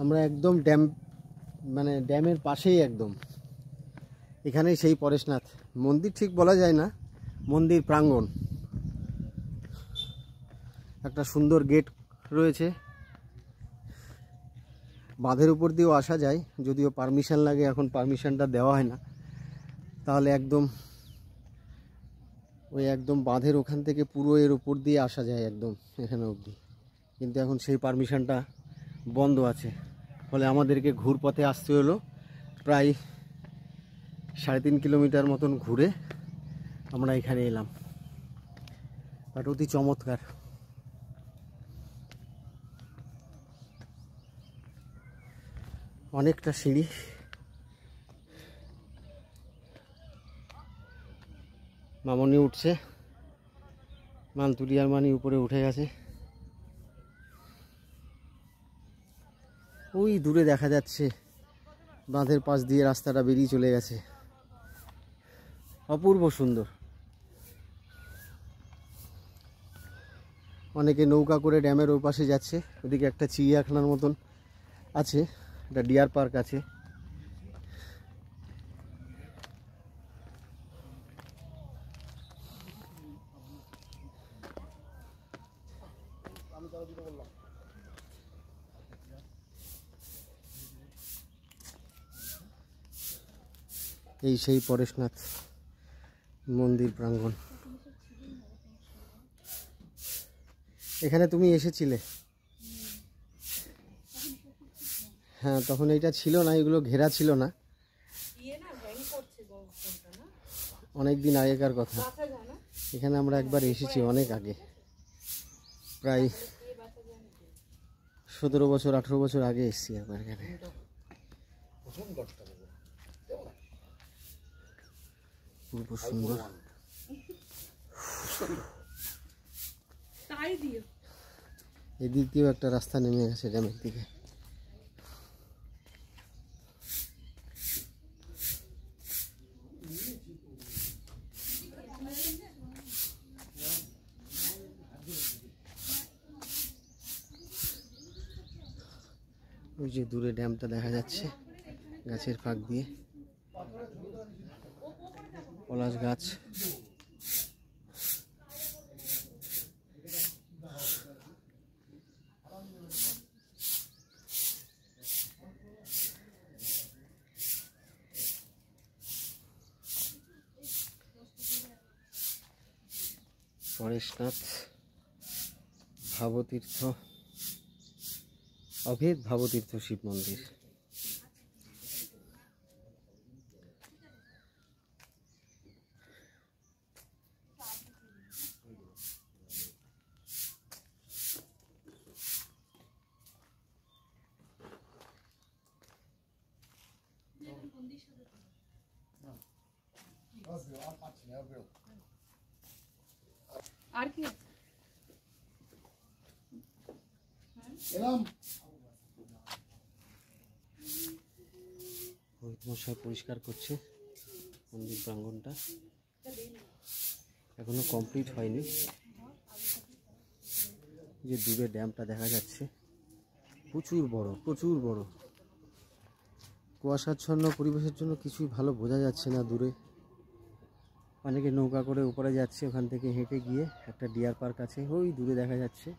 আমরা একদম ড্যাম মানে ড্যামের পাশেই একদম, এখানেই সেই পরেশনাথ মন্দির, ঠিক বলা যায় না, মন্দির প্রাঙ্গণ। একটা সুন্দর গেট রয়েছে, বাঁধের উপর দিয়েও আসা যায়, যদিও পারমিশন লাগে, এখন পারমিশনটা দেওয়া হয় না। তাহলে একদম ওই একদম বাঁধের ওখান থেকে পুরো এর উপর দিয়ে আসা যায় একদম এখানে অবধি, কিন্তু এখন সেই পারমিশনটা বন্ধ আছে। ফলে আমাদেরকে ঘুরপথে আসতে হলো, প্রায় 3.5 কিলোমিটার মতন ঘুরে আমরা এখানে এলাম। বাট অতি চমৎকার। অনেকটা সিঁড়ি, মামনি উঠছে, মানতুলিয়ার মানি উপরে উঠে গেছে। ওই দূরে দেখা যাচ্ছে বাঁধের পাশ দিয়ে রাস্তাটা বেরিয়ে চলে গেছে, অপূর্ব সুন্দর। অনেকে নৌকা করে ড্যামের ওই পাশে যাচ্ছে, ওদিকে একটা চিড়িয়াখানার মতন আছে, একটা ডিয়ার পার্ক আছে। এই সেই পরেশনাথ মন্দির প্রাঙ্গণ। এখানে তুমি এসেছিলে? হ্যাঁ, তখন এইটা ছিল না, এগুলো ঘেরা ছিল না, অনেক দিন আগেকার কথা। এখানে আমরা একবার এসেছি অনেক আগে, প্রায় 17 বছর 18 বছর আগে এসেছি একবার এখানে। খুব সুন্দর। এদিক দিয়েও একটা রাস্তা নেমে গেছে ড্যামের দিকে। ওই যে দূরে ড্যামটা দেখা যাচ্ছে গাছের ফাঁক দিয়ে, পলাশ গাছ। পরেশনাথ ভাবতীর্থ, অভেদ ভাবতীর্থ শিব মন্দির। আর কি মশাই পরিষ্কার করছে মন্দির প্রাঙ্গণটা, এখনো কমপ্লিট হয়নি। যে দূরে ড্যামটা দেখা যাচ্ছে, প্রচুর বড়, প্রচুর বড়। কুয়াশাচ্ছন্ন পরিবেশের জন্য কিছুই ভালো বোঝা যাচ্ছে না দূরে। অনেকে নৌকা করে উপরে যাচ্ছে, ওখান থেকে হেঁটে গিয়ে একটা ডিয়ার পার্ক আছে ওই দূরে দেখা যাচ্ছে।